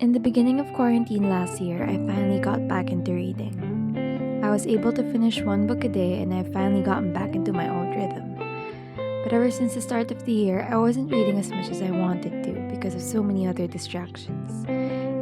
In the beginning of quarantine last year, I finally got back into reading. I was able to finish one book a day and I've finally gotten back into my old rhythm. But ever since the start of the year, I wasn't reading as much as I wanted to because of so many other distractions.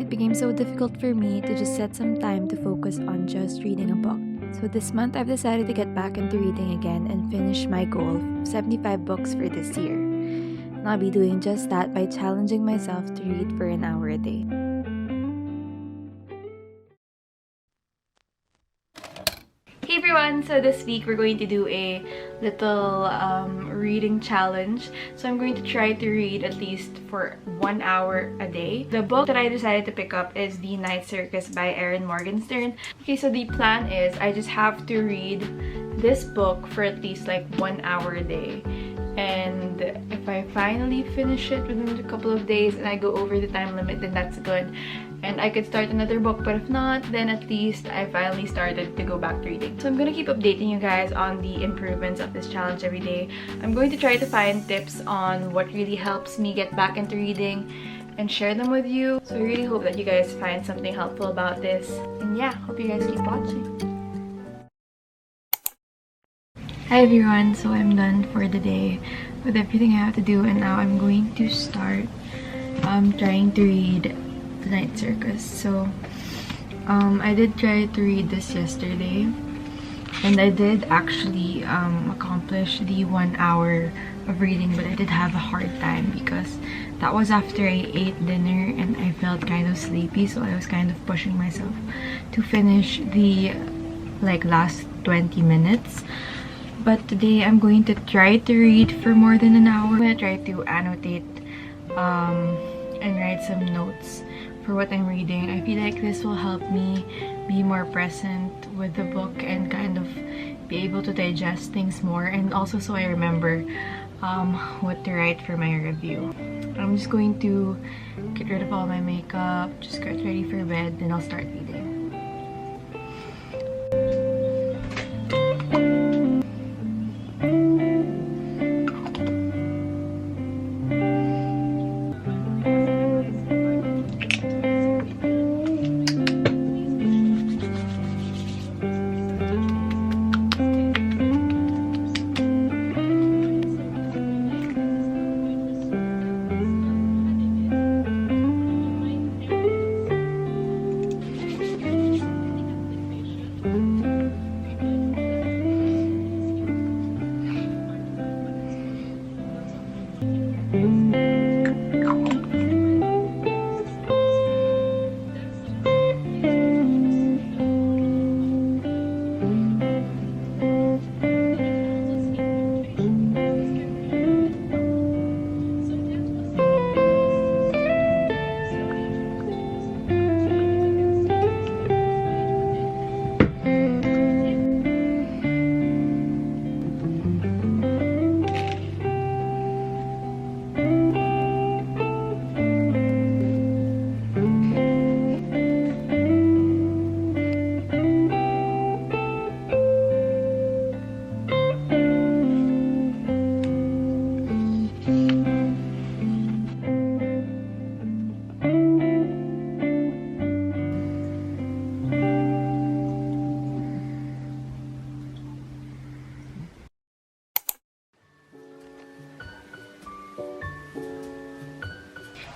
It became so difficult for me to just set some time to focus on just reading a book. So this month, I've decided to get back into reading again and finish my goal of 75 books for this year. And I'll be doing just that by challenging myself to read for an hour a day. Hey everyone! So this week we're going to do a little reading challenge. So I'm going to try to read at least for 1 hour a day. The book that I decided to pick up is The Night Circus by Erin Morgenstern. Okay, so the plan is I just have to read this book for at least like 1 hour a day. And if I finally finish it within a couple of days and I go over the time limit, then that's good. And I could start another book, but if not, then at least I finally started to go back to reading. So I'm gonna keep updating you guys on the improvements of this challenge every day. I'm going to try to find tips on what really helps me get back into reading and share them with you. So I really hope that you guys find something helpful about this. And yeah, hope you guys keep watching. Hi everyone, so I'm done for the day with everything I have to do, and now I'm going to start trying to read The Night Circus. So I did try to read this yesterday, and I did actually accomplish the 1 hour of reading, but I did have a hard time because that was after I ate dinner and I felt kind of sleepy, so I was kind of pushing myself to finish the last 20 minutes. But today I'm going to try to read for more than an hour. I'm going to try to annotate and write some notes for what I'm reading. I feel like this will help me be more present with the book and kind of be able to digest things more, and also so I remember what to write for my review. I'm just going to get rid of all my makeup, just get ready for bed, then I'll start reading.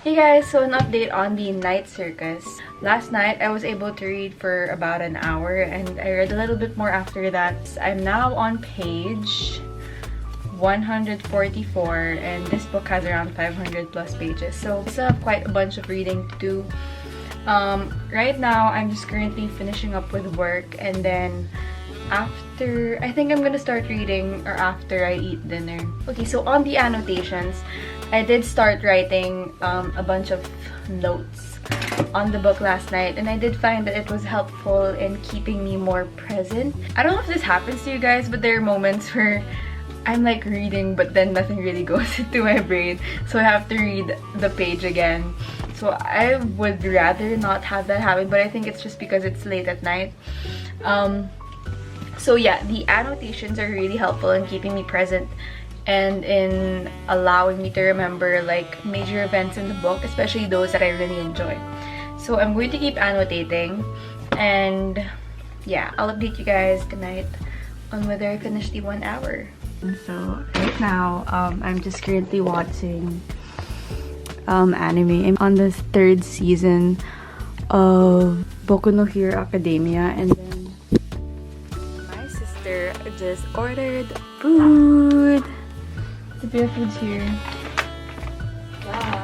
Hey guys, so an update on The Night Circus. Last night, I was able to read for about an hour and I read a little bit more after that. I'm now on page 144 and this book has around 500 plus pages. So I still have quite a bunch of reading to do. Right now, I'm just currently finishing up with work, and then after, I think I'm gonna start reading or after I eat dinner. Okay, so on the annotations, I did start writing a bunch of notes on the book last night, and I did find that it was helpful in keeping me more present. I don't know if this happens to you guys, but there are moments where I'm like reading but then nothing really goes into my brain, so I have to read the page again. So I would rather not have that happen, but I think it's just because it's late at night. So yeah, the annotations are really helpful in keeping me present and in allowing me to remember like major events in the book, especially those that I really enjoy. So I'm going to keep annotating, and yeah, I'll update you guys tonight on whether I finish the 1 hour. So right now, I'm just currently watching anime. I'm on the 3rd season of Boku no Hero Academia, and then my sister just ordered food. The beer food's here. Wow.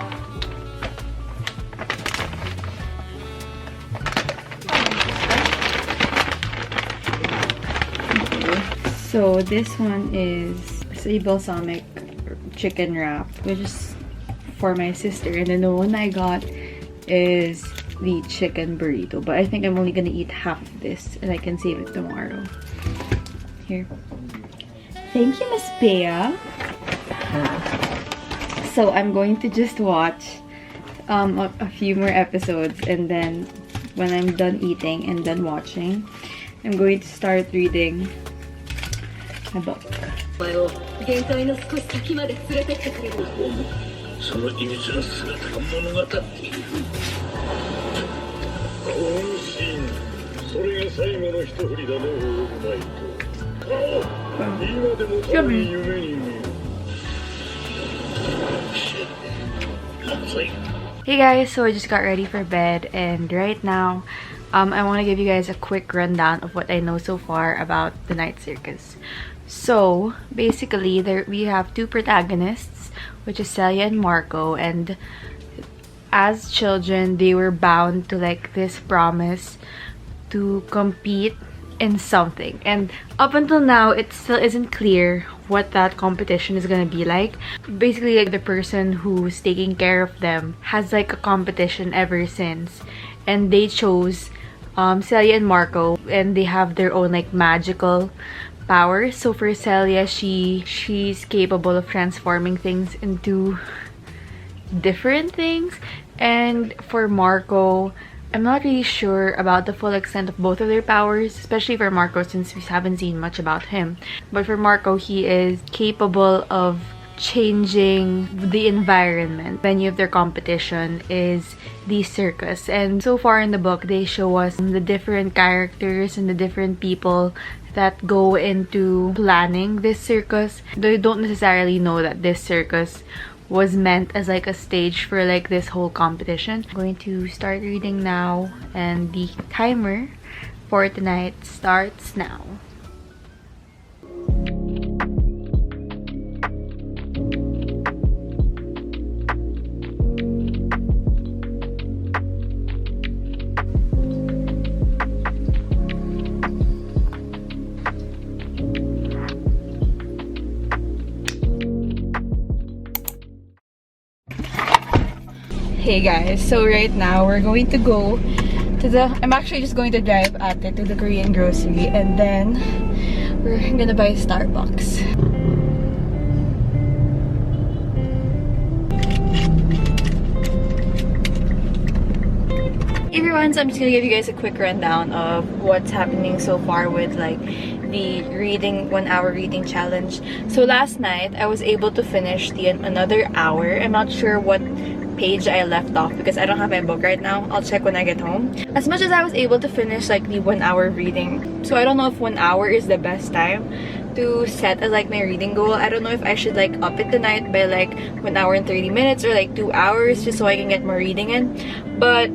So this one is a balsamic chicken wrap, which is for my sister, and then the one I got is the chicken burrito, but I think I'm only gonna eat half of this and I can save it tomorrow. Here. Thank you, Miss Bea. So I'm going to just watch a few more episodes, and then when I'm done eating and done watching, I'm going to start reading my book. Hey guys, so I just got ready for bed, and right now I want to give you guys a quick rundown of what I know so far about the night circus. So basically we have 2 protagonists, which is Celia and Marco, and as children they were bound to like this promise to compete in something, and up until now it still isn't clear what that competition is gonna be like. Basically, like, the person who's taking care of them has like a competition ever since, and they chose Celia and Marco, and they have their own like magical powers. So for Celia, she's capable of transforming things into different things, and for Marco, I'm not really sure about the full extent of both of their powers, especially for Marco since we haven't seen much about him. But for Marco, he is capable of changing the environment. Venue of their competition is the circus, and so far in the book they show us the different characters and the different people that go into planning this circus. They don't necessarily know that this circus was meant as like a stage for like this whole competition. I'm going to start reading now, and the timer for tonight starts now. Hey guys, so right now we're going to go to I'm actually just going to drive out there to the Korean grocery, and then we're gonna buy Starbucks. Hey everyone, so I'm just gonna give you guys a quick rundown of what's happening so far with like the 1 hour reading challenge. So last night I was able to finish another hour. I'm not sure what page I left off because I don't have my book right now. I'll check when I get home. As much as I was able to finish like the 1 hour reading, so I don't know if 1 hour is the best time to set as like my reading goal. I don't know if I should like up it tonight by like 1 hour and 30 minutes or like 2 hours just so I can get more reading in. But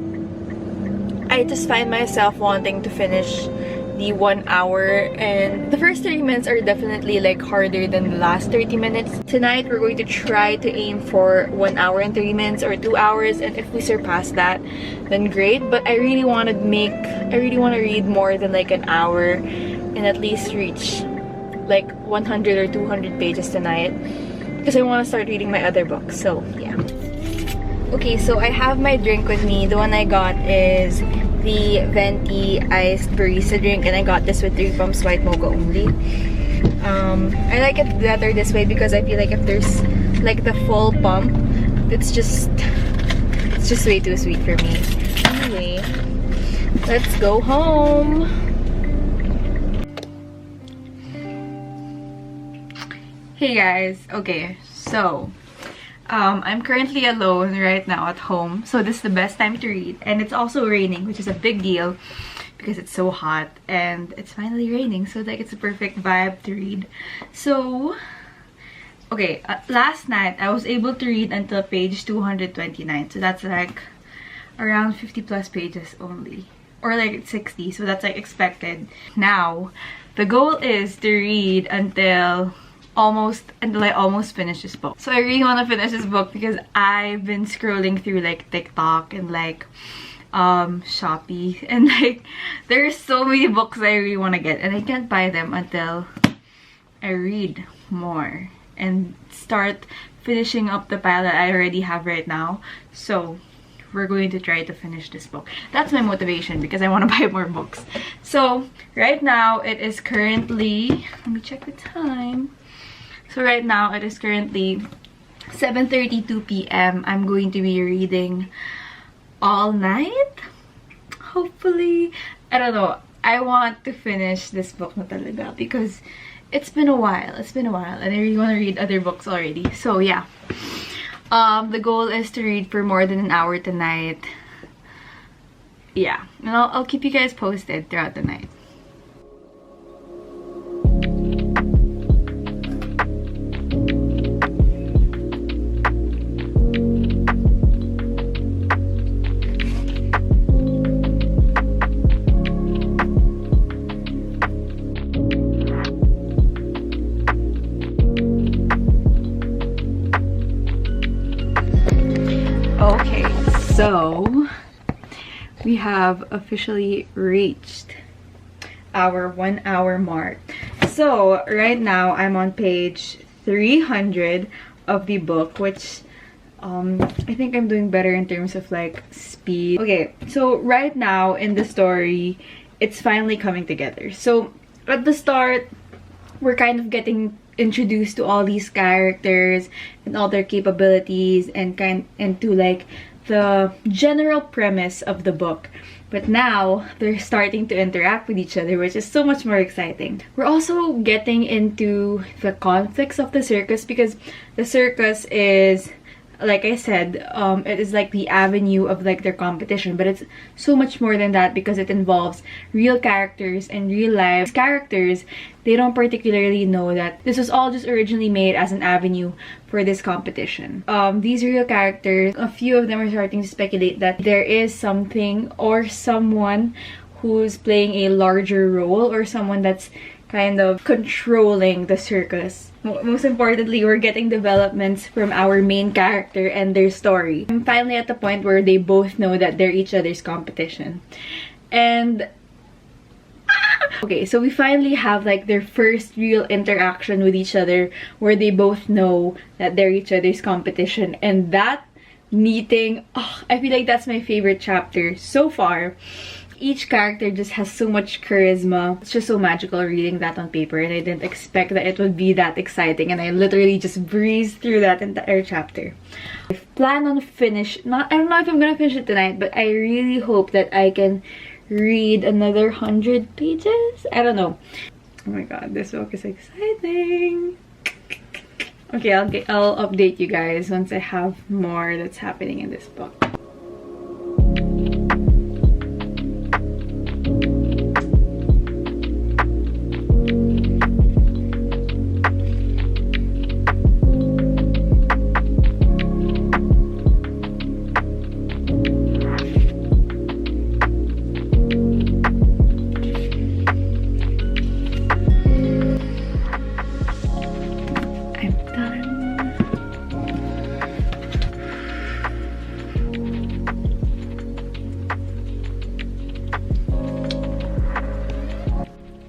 I just find myself wanting to finish the 1 hour, and the first 30 minutes are definitely like harder than the last 30 minutes. Tonight we're going to try to aim for 1 hour and 30 minutes or 2 hours, and if we surpass that then great. But I really want to read more than like an hour and at least reach like 100 or 200 pages tonight because I want to start reading my other books. So yeah. Okay, so I have my drink with me. The one I got is the venti iced barista drink, and I got this with 3 pumps white mocha only. I like it better this way because I feel like if there's like the full pump, it's just way too sweet for me. Anyway, let's go home. Hey guys, okay, so I'm currently alone right now at home, so this is the best time to read. And it's also raining, which is a big deal because it's so hot and it's finally raining, so like it's a perfect vibe to read. So okay, last night I was able to read until page 229, so that's like around 50 plus pages only, or like 60, so that's like expected. Now the goal is to read until I almost finish this book. So I really want to finish this book because I've been scrolling through like TikTok and like Shopee, and like there's so many books I really want to get, and I can't buy them until I read more and start finishing up the pile that I already have right now. So we're going to try to finish this book. That's my motivation, because I want to buy more books. So right now it is currently, let me check the time. So right now it is currently 7:32 p.m. I'm going to be reading all night, hopefully. I don't know, I want to finish this book na talaga because it's been a while and I really want to read other books already. So yeah, the goal is to read for more than an hour tonight. Yeah, and I'll keep you guys posted throughout the night. Okay, so we have officially reached our 1 hour mark. So right now I'm on page 300 of the book, which I think I'm doing better in terms of like speed. Okay, so right now in the story, it's finally coming together. So at the start, we're kind of getting introduced to all these characters and all their capabilities and to like the general premise of the book. But now they're starting to interact with each other, which is so much more exciting. We're also getting into the conflicts of the circus, because the circus is, like I said, it is like the avenue of like their competition, but it's so much more than that because it involves real characters and real life characters. They don't particularly know that this was all just originally made as an avenue for this competition. These real characters, a few of them are starting to speculate that there is something or someone who's playing a larger role, or someone that's kind of controlling the circus. Most importantly, we're getting developments from our main character and their story. I'm finally at the point where they both know that they're each other's competition. And okay, so we finally have like their first real interaction with each other, where they both know that they're each other's competition. And that meeting, oh, I feel like that's my favorite chapter so far. Each character just has so much charisma. It's just so magical reading that on paper, and I didn't expect that it would be that exciting, and I literally just breezed through that entire chapter. I plan on I don't know if I'm gonna finish it tonight, but I really hope that I can read another 100 pages. I don't know. Oh my god, this book is exciting. Okay, I'll update you guys once I have more that's happening in this book.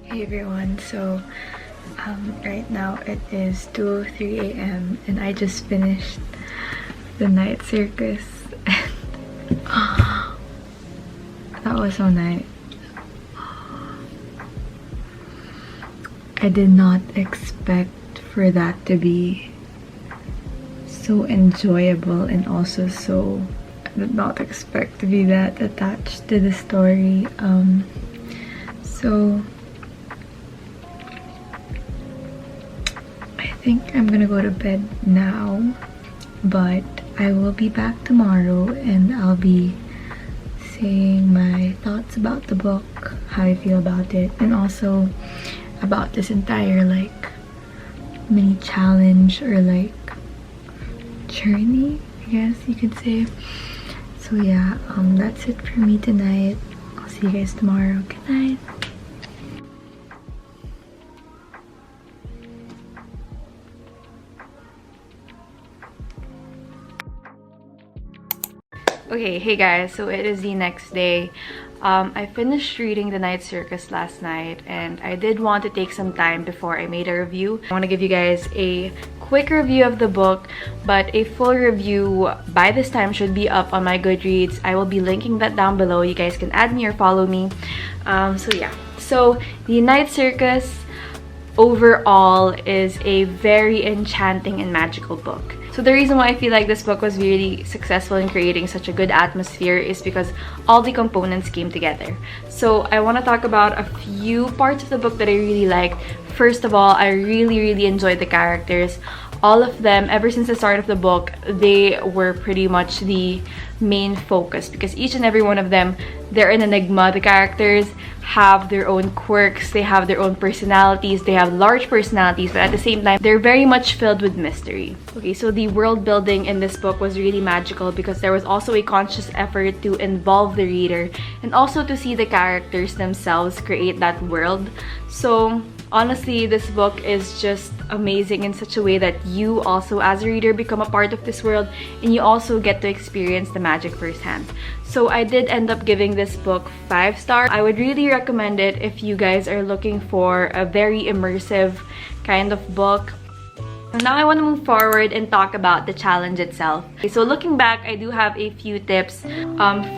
Hey everyone, so right now it is 2:03 a.m. and I just finished the night circus. That was so nice. I did not expect for that to be so enjoyable, and also so, I did not expect to be that attached to the story. So I think I'm gonna go to bed now, But I will be back tomorrow and I'll be saying my thoughts about the book, how I feel about it, and also about this entire like mini challenge or like journey, I guess you could say. So yeah, that's it for me tonight. I'll see you guys tomorrow. Good night. Okay, hey guys, so it is the next day. I finished reading The Night Circus last night, and I did want to take some time before I made a review. I want to give you guys a quick review of the book, but a full review by this time should be up on my Goodreads. I will be linking that down below. You guys can add me or follow me. So yeah, so The Night Circus overall is a very enchanting and magical book. So the reason why I feel like this book was really successful in creating such a good atmosphere is because all the components came together. So I want to talk about a few parts of the book that I really liked. First of all, I really enjoyed the characters. All of them, ever since the start of the book, they were pretty much the main focus because each and every one of them, they're an enigma. The characters have their own quirks, they have their own personalities, they have large personalities, but at the same time, they're very much filled with mystery. Okay, so the world building in this book was really magical because there was also a conscious effort to involve the reader and also to see the characters themselves create that world. So honestly, this book is just amazing in such a way that you also as a reader become a part of this world and you also get to experience the magic firsthand. So I did end up giving this book 5 stars. I would really recommend it if you guys are looking for a very immersive kind of book. Now I want to move forward and talk about the challenge itself. Okay, so looking back, I do have a few tips.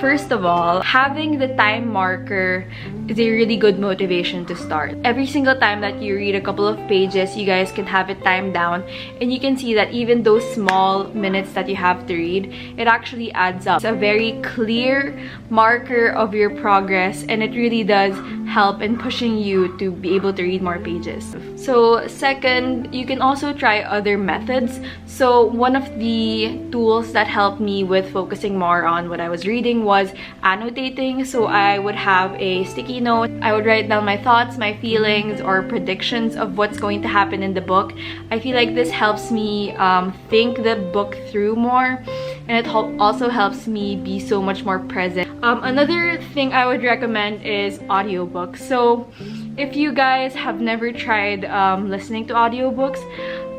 First of all, having the time marker is a really good motivation to start. Every single time that you read a couple of pages, you guys can have it timed down and you can see that even those small minutes that you have to read, it actually adds up. It's a very clear marker of your progress and it really does help in pushing you to be able to read more pages. So second, you can also try other methods. So one of the tools that helped me with focusing more on what I was reading was annotating. So I would have a sticky note. I would write down my thoughts, my feelings, or predictions of what's going to happen in the book. I feel like this helps me think the book through more, and it also helps me be so much more present. Another thing I would recommend is audiobooks. So if you guys have never tried listening to audiobooks,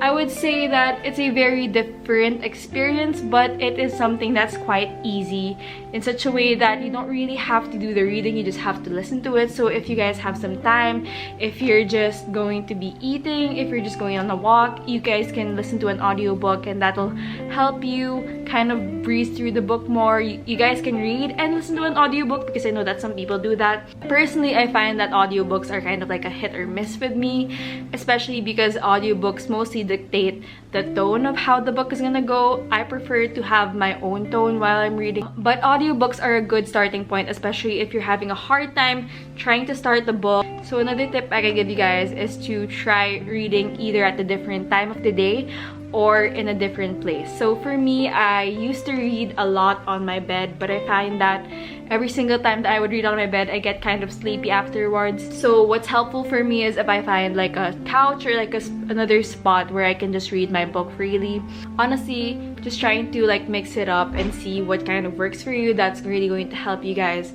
I would say that it's a very different experience, but it is something that's quite easy in such a way that you don't really have to do the reading, you just have to listen to it. So if you guys have some time, if you're just going to be eating, if you're just going on a walk, you guys can listen to an audiobook and that'll help you kind of breeze through the book more. You guys can read and listen to an audiobook because I know that some people do that. Personally, I find that audiobooks are kind of like a hit or miss with me, especially because audiobooks mostly dictate the tone of how the book is gonna go. I prefer to have my own tone while I'm reading, but audiobooks are a good starting point, especially if you're having a hard time trying to start the book. So another tip I can give you guys is to try reading either at a different time of the day or in a different place. So for me, I used to read a lot on my bed, but I find that every single time that I would read on my bed, I get kind of sleepy afterwards. So what's helpful for me is if I find like a couch or like another spot where I can just read my book freely. Honestly, just trying to like mix it up and see what kind of works for you. That's really going to help you guys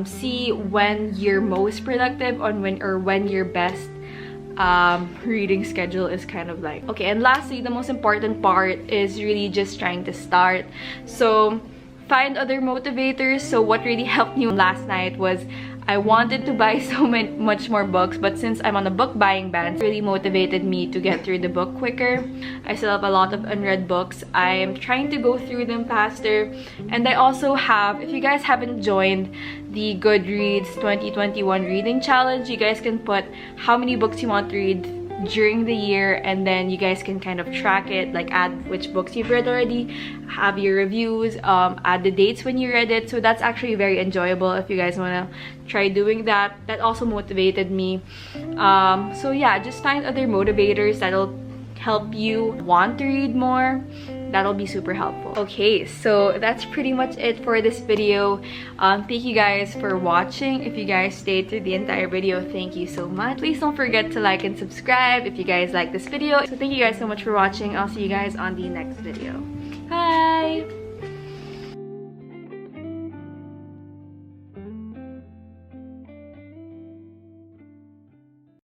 see when you're most productive on when your best reading schedule is kind of like. Okay, and lastly, the most important part is really just trying to start. So find other motivators. So what really helped me last night was I wanted to buy so much more books, but since I'm on a book buying ban, it really motivated me to get through the book quicker. I still have a lot of unread books. I'm trying to go through them faster. And I also have, if you guys haven't joined the Goodreads 2021 reading challenge, you guys can put how many books you want to read during the year, and then you guys can kind of track it, like add which books you've read already, have your reviews, add the dates when you read it. So that's actually very enjoyable if you guys want to try doing that. That also motivated me. So yeah, just find other motivators that'll help you want to read more. that'll be super helpful. Okay, so that's pretty much it for this video. Thank you guys for watching. If you guys stayed through the entire video, thank you so much. Please don't forget to like and subscribe if you guys like this video. So thank you guys so much for watching. I'll see you guys on the next video. Bye!